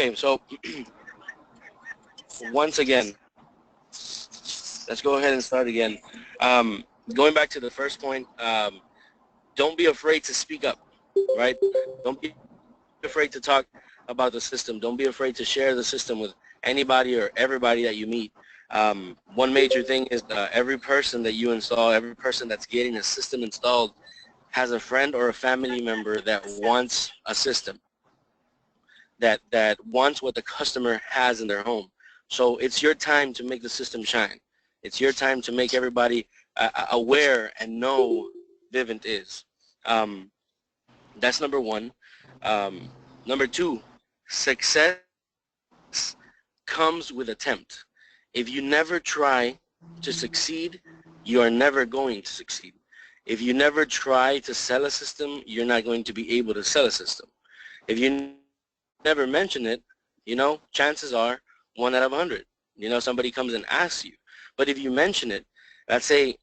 Okay, so once again, let's go ahead and start again. Going back to the first point, don't be afraid to speak up, right? Don't be afraid to talk about the system. Don't be afraid to share the system with anybody or everybody that you meet. One major thing is every person that you install, every person that's getting a system installed has a friend or a family member that wants a system, that wants what the customer has in their home. So it's your time to make the system shine. It's your time to make everybody aware and know Vivint is. That's number one. Number two, success comes with attempt. If you never try to succeed, you are never going to succeed. If you never try to sell a system, you're not going to be able to sell a system. If you never mention it, you know, chances are 1 out of 100. You know, somebody comes and asks you. But if you mention it, let's say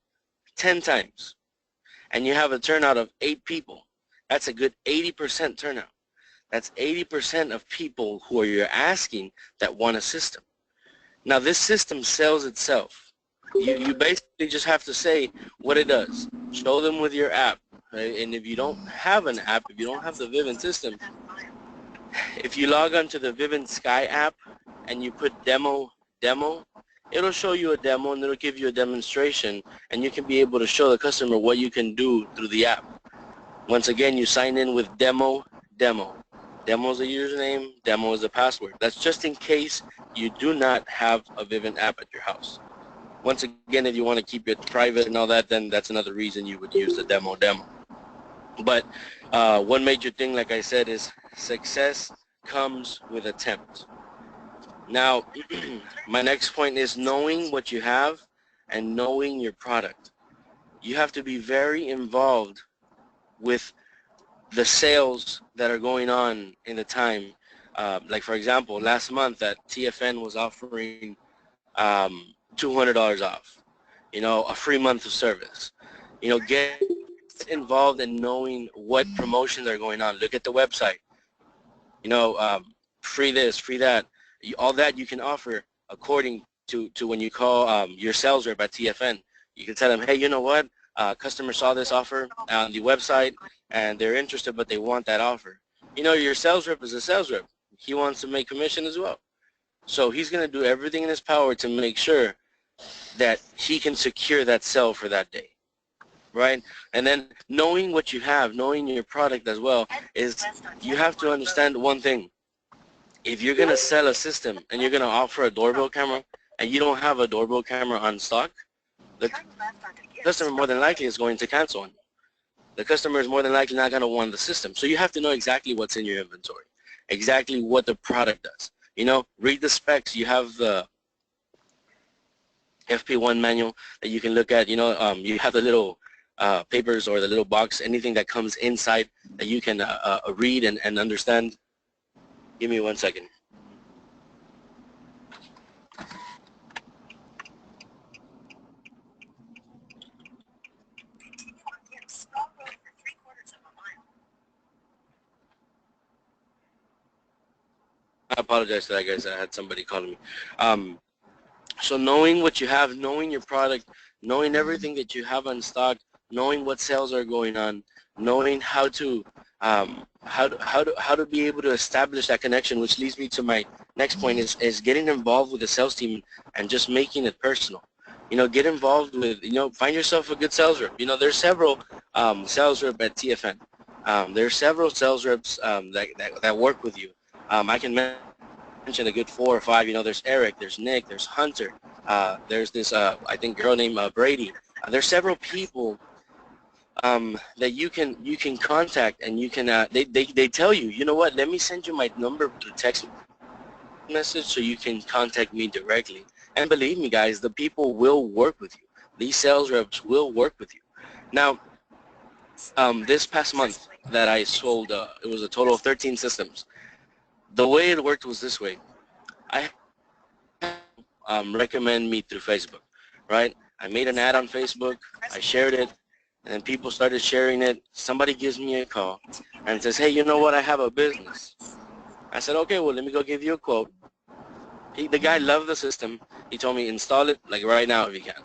10 times, and you have a turnout of 8 people, that's a good 80% turnout. That's 80% of people who you're asking that want a system. Now, this system sells itself. You basically just have to say what it does. Show them with your app. Right? And if you don't have an app, if you don't have the Vivint system, if you log on to the Vivint Sky app and you put demo, it'll show you a demo and it'll give you a demonstration, and you can be able to show the customer what you can do through the app. Once again, you sign in with demo. Demo is a username, demo is a password. That's just in case you do not have a Vivint app at your house. Once again, if you want to keep it private and all that, then that's another reason you would use the demo. But one major thing, like I said, is success comes with attempt. Now, my next point is knowing what you have and knowing your product. You have to be very involved with the sales that are going on in the time. Like, for example, last month that TFN was offering $200 off, you know, a free month of service. You know, get involved in knowing what promotions are going on. Look at the website. You know, free this, free that. All that you can offer according to when you call your sales rep at TFN. You can tell them, hey, you know what? Customer saw this offer on the website and they're interested, but they want that offer. You know, your sales rep is a sales rep. He wants to make commission as well. So he's going to do everything in his power to make sure that he can secure that sale for that day, right? And then knowing what you have, knowing your product as well, is you have to understand one thing. If you're going to sell a system and you're going to offer a doorbell camera and you don't have a doorbell camera on stock, the customer more than likely is going to cancel on you. The customer is more than likely not going to want the system. So you have to know exactly what's in your inventory, exactly what the product does. You know, read the specs. You have the FP1 manual that you can look at. You know, you have the little papers or the little box, anything that comes inside that you can read and understand. Give me 1 second. I apologize for that, guys. I had somebody calling me. So knowing what you have, knowing your product, knowing everything that you have on stock, knowing what sales are going on, knowing how to be able to establish that connection, which leads me to my next point, is getting involved with the sales team and just making it personal. You know, get involved with, you know, find yourself a good sales rep. You know, there's several sales reps at TFN. There's several sales reps that work with you. I can mention a good 4 or 5. You know, there's Eric, there's Nick, there's Hunter, there's this I think girl named Brady. There's several people that you can contact, and you can they tell you, you know what, let me send you my number through text message so you can contact me directly. And believe me, guys, the people will work with you. These sales reps will work with you. Now, this past month that I sold, it was a total of 13 systems. The way it worked was this way. I recommend me through Facebook, right? I made an ad on Facebook, I shared it, and then people started sharing it. Somebody gives me a call and says, hey, you know what, I have a business. I said, okay, well, let me go give you a quote. The guy loved the system. He told me install it like right now if you can.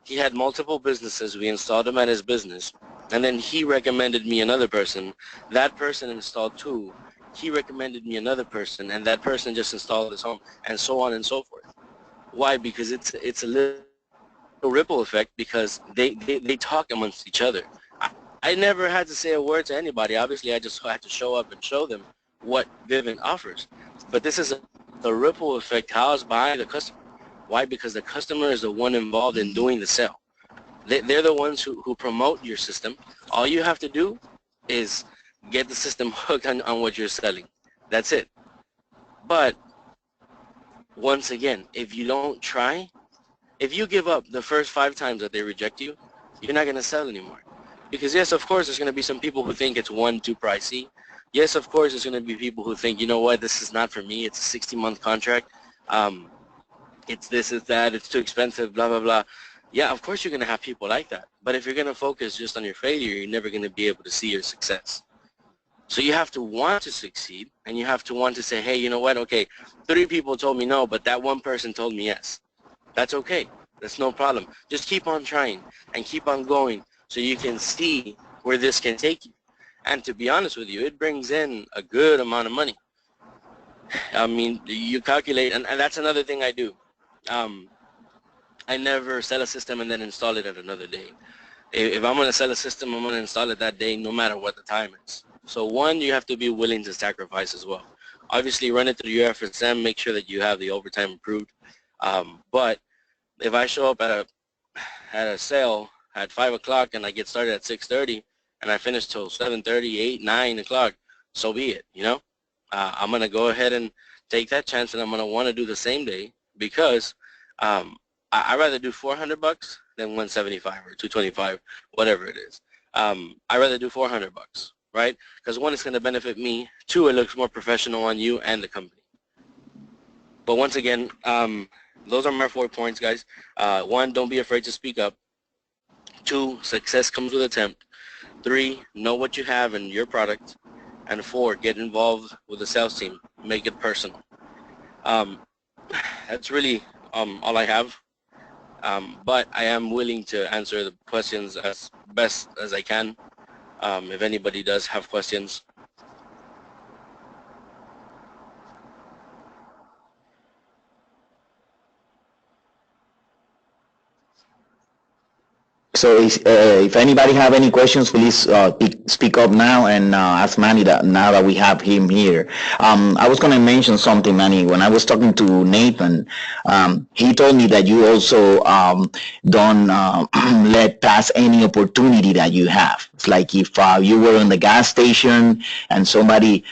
He had multiple businesses. We installed him at his business. And then he recommended me another person. That person installed two. He recommended me another person, and that person just installed his home, and so on and so forth. Why? Because it's a little ripple effect, because they talk amongst each other. I never had to say a word to anybody. Obviously, I just had to show up and show them what Vivint offers. But this is a ripple effect caused by the customer. Why? Because the customer is the one involved in doing the sale. They're the ones who promote your system. All you have to do is get the system hooked on what you're selling. That's it. But once again, if you don't try, if you give up the first 5 times that they reject you, you're not going to sell anymore. Because yes, of course, there's going to be some people who think it's too pricey. Yes, of course, there's going to be people who think, you know what, this is not for me. It's a 60-month contract. It's this, it's that, it's too expensive, blah, blah, blah. Yeah, of course you're going to have people like that. But if you're going to focus just on your failure, you're never going to be able to see your success. So you have to want to succeed, and you have to want to say, hey, you know what, okay, 3 people told me no, but that one person told me yes. That's okay. That's no problem. Just keep on trying and keep on going so you can see where this can take you. And to be honest with you, it brings in a good amount of money. I mean, you calculate, and that's another thing I do. I never sell a system and then install it at another day. If I'm going to sell a system, I'm going to install it that day no matter what the time is. So one, you have to be willing to sacrifice as well. Obviously, run it through your FSM, make sure that you have the overtime approved. But if I show up at a sale at 5 o'clock and I get started at 6:30 and I finish till 7:30, 8, 9 o'clock, so be it, you know. I'm going to go ahead and take that chance, and I'm going to want to do the same day, because I'd rather do $400 than 175 or 225, whatever it is. I'd rather do $400, right? Because one, it's going to benefit me. Two, it looks more professional on you and the company. But once again, those are my 4 points, guys. 1, don't be afraid to speak up. 2, success comes with attempt. 3, know what you have in your product. And 4, get involved with the sales team. Make it personal. That's really all I have. But I am willing to answer the questions as best as I can, if anybody does have questions. So if anybody have any questions, please speak up now and ask Manny that now that we have him here. I was going to mention something, Manny. When I was talking to Nathan, he told me that you also don't let pass any opportunity that you have. It's like if you were in the gas station and somebody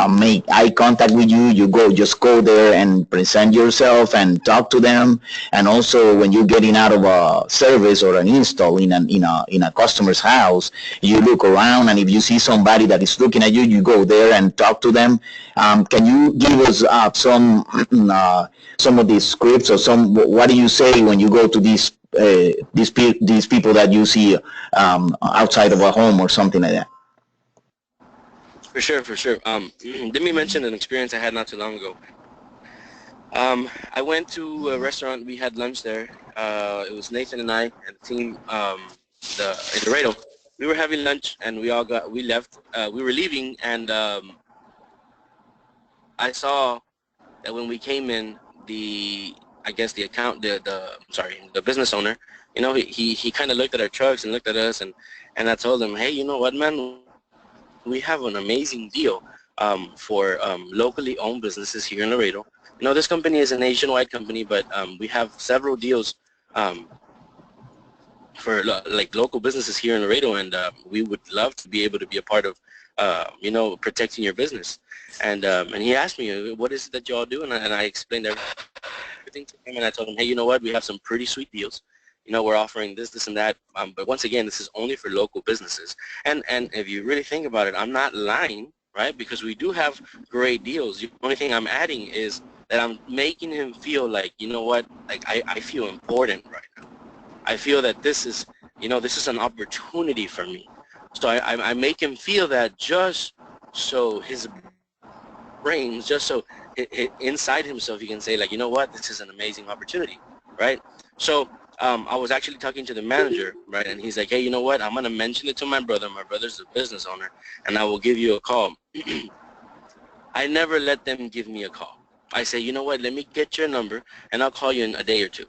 make eye contact with you, just go there and present yourself and talk to them. And also when you're getting out of a service or an install in a customer's house, you look around, and if you see somebody that is looking at you, you go there and talk to them. Can you give us some of these scripts, or what do you say when you go to these people that you see outside of a home or something like that? For sure, for sure. Let me mention an experience I had not too long ago. I went to a restaurant. We had lunch there. It was Nathan and I and the team in Laredo. We were having lunch, and we left. We were leaving, and I saw that when we came in, I guess the business owner, you know, he kind of looked at our trucks and looked at us, and I told him, hey, you know what, man, we have an amazing deal for locally owned businesses here in Laredo. You know, this company is a nationwide company, but we have several deals for like local businesses here in Laredo, and we would love to be able to be a part of, you know, protecting your business. And he asked me, what is it that y'all do? And I explained everything to him, and I told him, hey, you know what, we have some pretty sweet deals. You know, we're offering this, and that. But once again, this is only for local businesses. And if you really think about it, I'm not lying, right? Because we do have great deals. The only thing I'm adding is that I'm making him feel like, you know what, like I feel important right now. I feel that this is, you know, this is an opportunity for me. So I make him feel that, just so his brains just so inside himself he can say like, you know what, this is an amazing opportunity, right? So I was actually talking to the manager, right, and he's like, hey, you know what, I'm going to mention it to my brother. My brother's a business owner, and I will give you a call. I never let them give me a call. I say, you know what, let me get your number, and I'll call you in a day or two.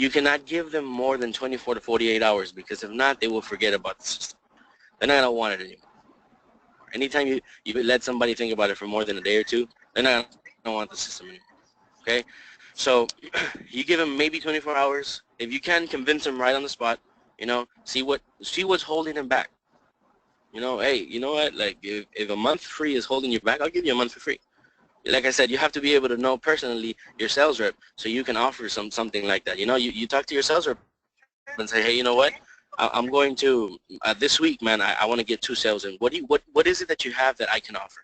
You cannot give them more than 24 to 48 hours, because if not, they will forget about the system. They're not going to want it anymore. Anytime you let somebody think about it for more than a day or two, they're not going to want the system anymore. Okay? So you give them maybe 24 hours. If you can, convince them right on the spot, see what's holding them back. Hey, you know what? Like if a month free is holding you back, I'll give you a month for free. Like I said, you have to be able to know personally your sales rep so you can offer something like that. You talk to your sales rep and say, hey, you know what? I'm going to this week, man. I want to get 2 sales in. What is it that you have that I can offer?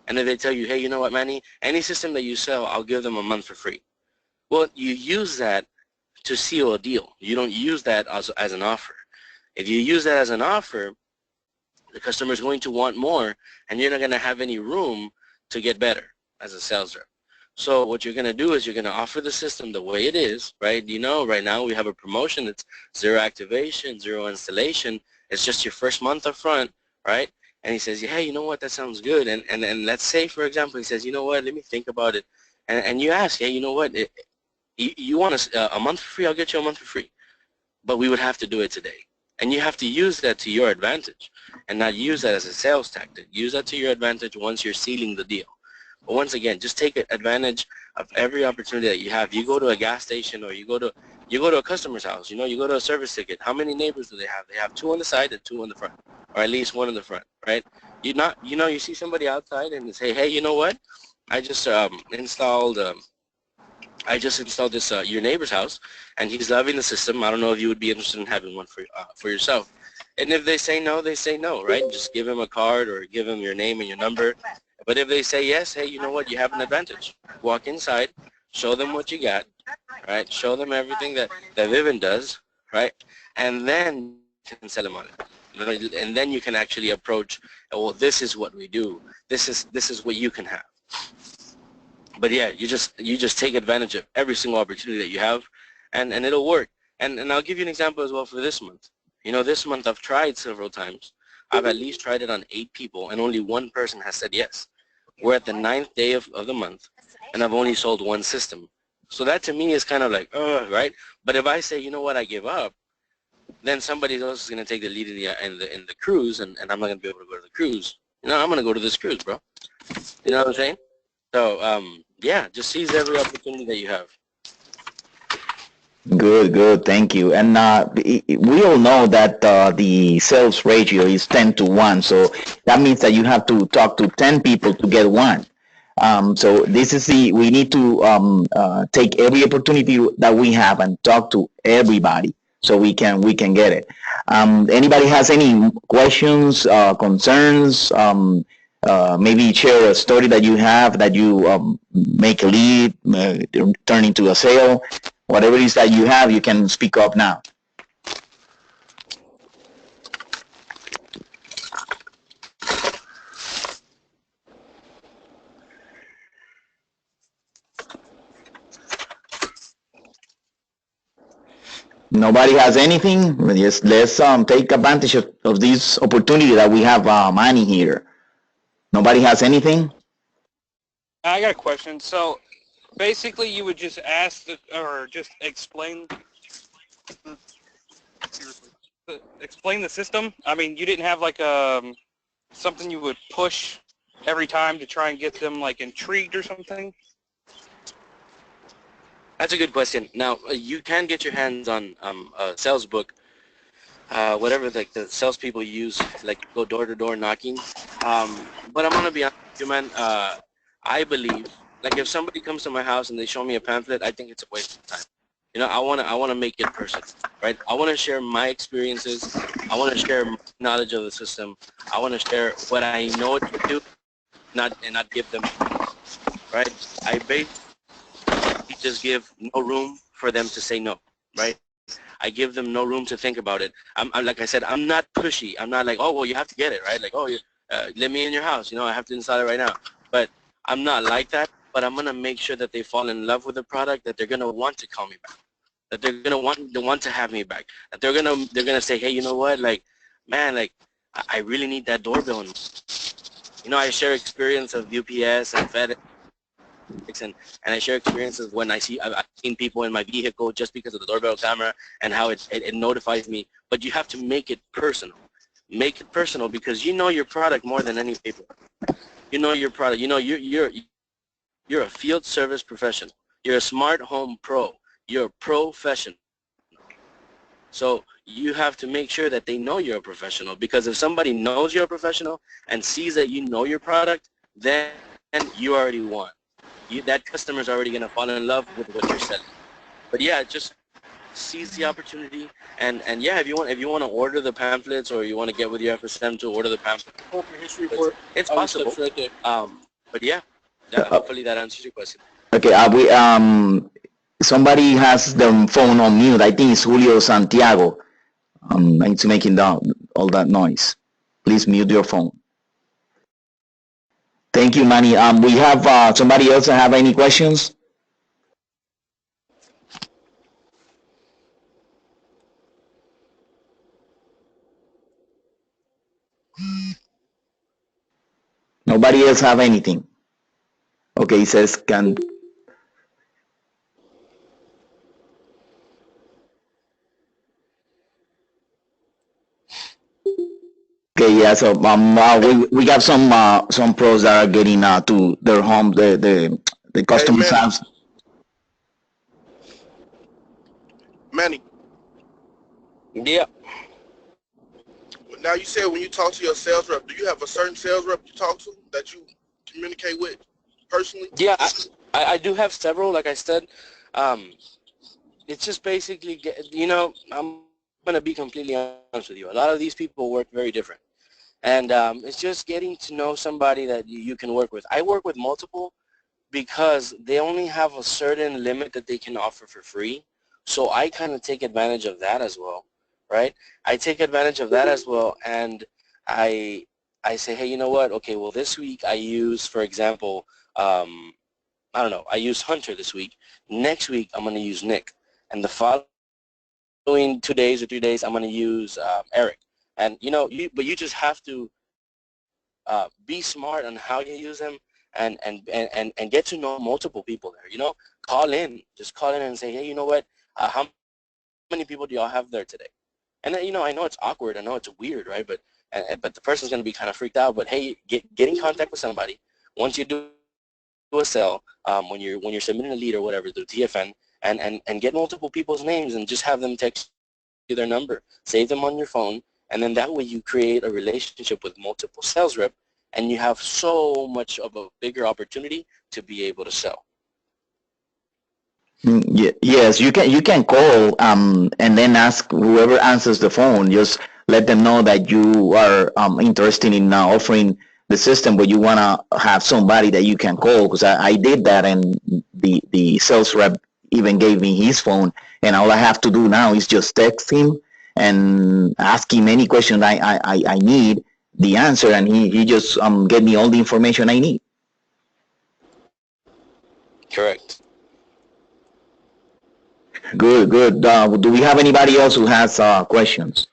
And if they tell you, hey, you know what, Manny? Any system that you sell, I'll give them a month for free. Well, you use that to seal a deal. You don't use that as an offer. If you use that as an offer, the customer is going to want more, and you're not going to have any room to get better as a sales rep. So what you're going to do is you're going to offer the system the way it is, right? Right now we have a promotion. It's 0 activation, 0 installation. It's just your first month up front, right? And he says, hey, you know what, that sounds good. And let's say, for example, he says, you know what, let me think about it. And you ask, hey, you know what, you want a month for free? I'll get you a month for free. But we would have to do it today. And you have to use that to your advantage and not use that as a sales tactic. Use that to your advantage once you're sealing the deal. But once again, just take advantage of every opportunity that you have. You go to a gas station, or you go to a customer's house. You go to a service ticket. How many neighbors do they have? They have 2 on the side and 2 on the front, or at least 1 in the front, right? You see somebody outside and they say, hey, you know what? I just installed this your neighbor's house, and he's loving the system. I don't know if you would be interested in having one for yourself. And if they say no, they say no, right? Just give him a card or give him your name and your number. But if they say yes, hey, you know what? You have an advantage. Walk inside, show them what you got, right? Show them everything that Vivian does, right? And then you can sell them on it. And then you can actually approach, well, this is what we do. This is what you can have. But yeah, you just take advantage of every single opportunity that you have, and it'll work. And I'll give you an example as well for this month. This month I've tried several times. I've at least tried it on 8 people, and only 1 person has said yes. We're at the 9th day of the month, and I've only sold 1 system. So that to me is kind of like, right? But if I say, you know what, I give up, then somebody else is going to take the lead in the cruise, and I'm not going to be able to go to the cruise. I'm going to go to this cruise, bro. You know what I'm saying? So, yeah, just seize every opportunity that you have. Good, good. Thank you. And we all know that the sales ratio is 10 to 1. So that means that you have to talk to 10 people to get 1. So we need to take every opportunity that we have and talk to everybody so we can get it. Anybody has any questions, concerns? Maybe share a story that you have that you make a lead, turn into a sale. Whatever it is that you have, you can speak up now. Nobody has anything? Just let's take advantage of this opportunity that we have money here. Nobody has anything? I got a question. So basically, you would just ask or just explain the system. I mean, you didn't have like something you would push every time to try and get them like intrigued or something. That's a good question. Now, you can get your hands on a sales book, whatever like the salespeople use, like go door-to-door knocking. But I'm going to be honest with you, man. I believe, like if somebody comes to my house and they show me a pamphlet, I think it's a waste of time. I want to make it personal, right? I want to share my experiences. I want to share my knowledge of the system. I want to share what I know to do, not give them, right? I basically just give no room for them to say no, right? I give them no room to think about it. I'm like I said, I'm not pushy. I'm not like, oh, well, you have to get it, right? Like, oh, let me in your house. I have to install it right now. But I'm not like that, but I'm gonna make sure that they fall in love with the product, that they're gonna want to call me back, that they're gonna want to have me back, that they're gonna say, hey, you know what, like, man, like, I really need that doorbell. You know, I share experience of UPS and FedEx, and I share experiences when I've seen people in my vehicle just because of the doorbell camera and how it notifies me. But you have to make it personal. Make it personal because you know your product more than any paper. You know your product. You know you're a field service professional. You're a smart home pro. You're a professional. So you have to make sure that they know you're a professional, because if somebody knows you're a professional and sees that you know your product, then you already won. That customer's already going to fall in love with what you're selling. But yeah, just seize the opportunity, and yeah, if you want to order the pamphlets, or you want to get with your FSM to order the pamphlets, it's possible. But yeah, hopefully that answers your question. Okay, we somebody has the phone on mute. I think it's Julio Santiago. It's making all that noise. Please mute your phone. Thank you, Manny. We have somebody else have any questions? Nobody else have anything. Okay, he says can. Okay, yeah. So we got some pros that are getting to their home, the Hey, customer's Manny. house. Manny, Yeah. now you said when you talk to your sales rep, do you have a certain sales rep you talk to that you communicate with personally? Yeah, I do have several, like I said. Um, it's just basically, I'm going to be completely honest with you. A lot of these people work very different. And it's just getting to know somebody that you can work with. I work with multiple because they only have a certain limit that they can offer for free. So I kind of take advantage of that as well, right? I take advantage of that as well, and I I say, hey, you know what? Okay, well, this week I use, for example, I don't know, I use Hunter this week. Next week I'm going to use Nick, and the following 2 days or 3 days I'm going to use Eric. And but you just have to be smart on how you use them, and get to know multiple people there. Call in and say, hey, you know what? How many people do y'all have there today? And then, I know it's awkward, I know it's weird, right? But the person's going to be kind of freaked out. But hey, get in contact with somebody. Once you do a sell, when you're submitting a lead or whatever through TFN, and get multiple people's names and just have them text you their number. Save them on your phone, and then that way you create a relationship with multiple sales rep, and you have so much of a bigger opportunity to be able to sell. Yes, you can call and then ask whoever answers the phone. Just let them know that you are interested in offering the system, but you wanna have somebody that you can call. Because I did that, and the sales rep even gave me his phone, and all I have to do now is just text him and ask him any question I need the answer, and he just get me all the information I need. Correct. Good, good. Do we have anybody else who has questions?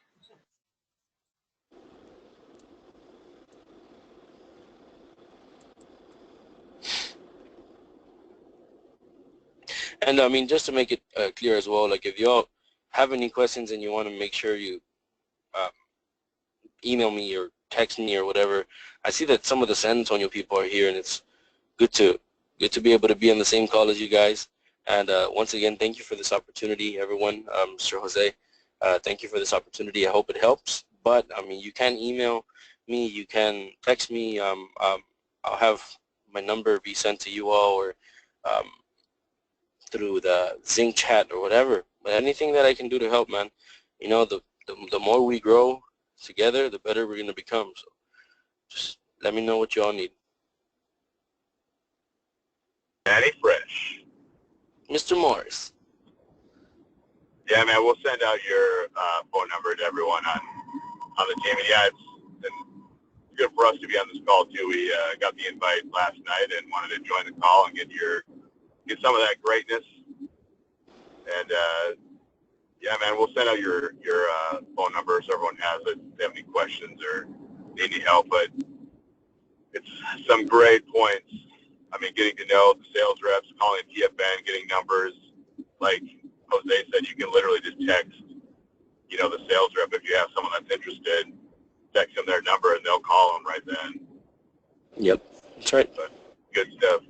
And I mean, just to make it clear as well, like if y'all have any questions and you want to make sure you uh, email me or text me or whatever. I see that some of the San Antonio people are here, and it's good to be able to be on the same call as you guys. And once again, thank you for this opportunity, everyone. Mr. Jose, thank you for this opportunity. I hope it helps. But I mean, you can email me, you can text me. I'll have my number be sent to you all, or um, through the Zing chat or whatever. But anything that I can do to help, man. The more we grow together, the better we're gonna become. So just let me know what you all need. Danny Fresh. Mr. Morris. Yeah, man, we'll send out your phone number to everyone on the team. And yeah, it's been good for us to be on this call too. We got the invite last night and wanted to join the call and get some of that greatness. And yeah, man, we'll send out your phone number so everyone has it if they have any questions or need any help. But it's some great points. I mean, getting to know the sales reps, calling TFN, getting numbers. Like Jose said, you can literally just text, the sales rep if you have someone that's interested. Text them their number and they'll call them right then. Yep, that's right. But good stuff.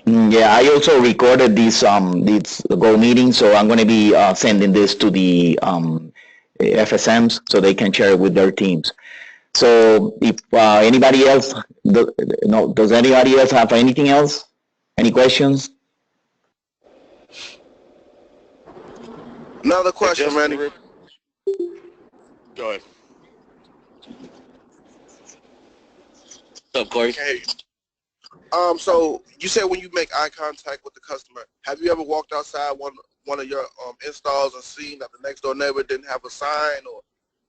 Yeah, I also recorded these Go meetings, so I'm going to be sending this to the FSMs so they can share it with their teams. So if anybody else, does anybody else have anything else? Any questions? Another question, Justin, Manny. go ahead. What's up, Corey? Okay. So you said when you make eye contact with the customer, have you ever walked outside one of your installs and seen that the next door neighbor didn't have a sign or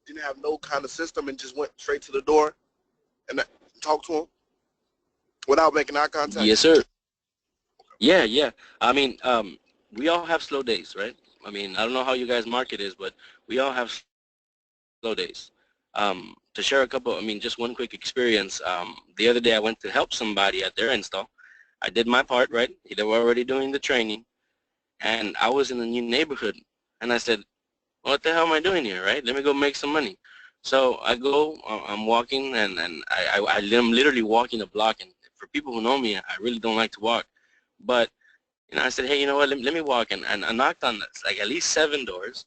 didn't have no kind of system and just went straight to the door and talked to him without making eye contact? Yes, sir. Yeah. I mean, we all have slow days, right? I mean, I don't know how you guys' market is, but we all have slow days. To share a couple, just one quick experience. The other day I went to help somebody at their install. I did my part, right? They were already doing the training, and I was in a new neighborhood, and I said, what the hell am I doing here, right? Let me go make some money. So I go, I'm walking, and I'm literally walking a block, and for people who know me, I really don't like to walk. But, I said, hey, you know what, let me walk, and I knocked on like at least 7 doors,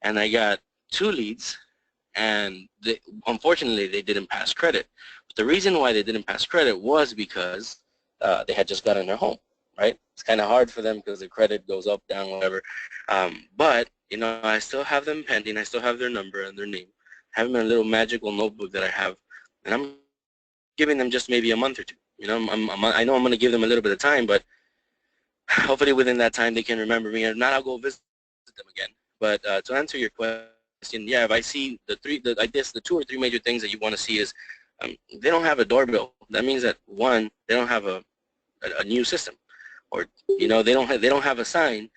and I got 2 leads, and unfortunately they didn't pass credit. But the reason why they didn't pass credit was because they had just gotten their home, right? It's kind of hard for them because the credit goes up, down, whatever. But, I still have them pending. I still have their number and their name. I have them in a little magical notebook that I have, and I'm giving them just maybe a month or two. I know I'm going to give them a little bit of time, but hopefully within that time they can remember me. If not, I'll go visit them again. But to answer your question, yeah, if I see the 2 or 3 major things that you want to see is they don't have a doorbell. That means that, one, they don't have a new system, or they don't have a sign.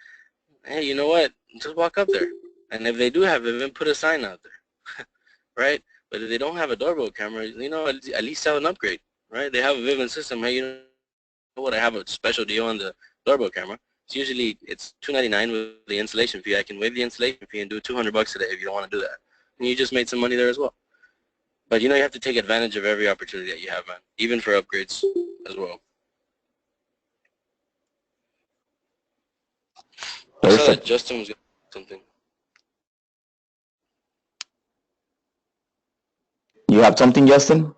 Hey, you know what? Just walk up there, and if they do have it, then put a sign out there, right? But if they don't have a doorbell camera, at least sell an upgrade, right? They have a Vivint system. Hey, you know what? I have a special deal on the doorbell camera. It's $299 with the installation fee. I can waive the installation fee and do $200 a day if you don't want to do that, and you just made some money there as well. But you have to take advantage of every opportunity that you have, man, even for upgrades as well. I saw that Justin was going to say something. You have something, Justin?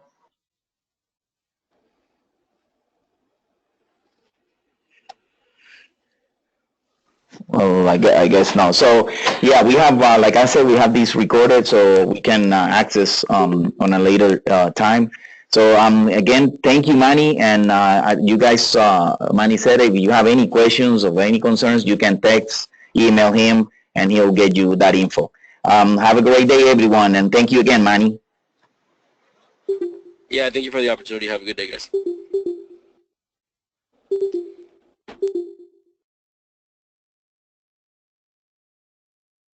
Well, I guess no. So, yeah, we have, like I said, we have these recorded so we can access on a later time. So, again, thank you, Manny. And you guys, Manny said if you have any questions or any concerns, you can text, email him, and he'll get you that info. Have a great day, everyone. And thank you again, Manny. Yeah, thank you for the opportunity. Have a good day, guys.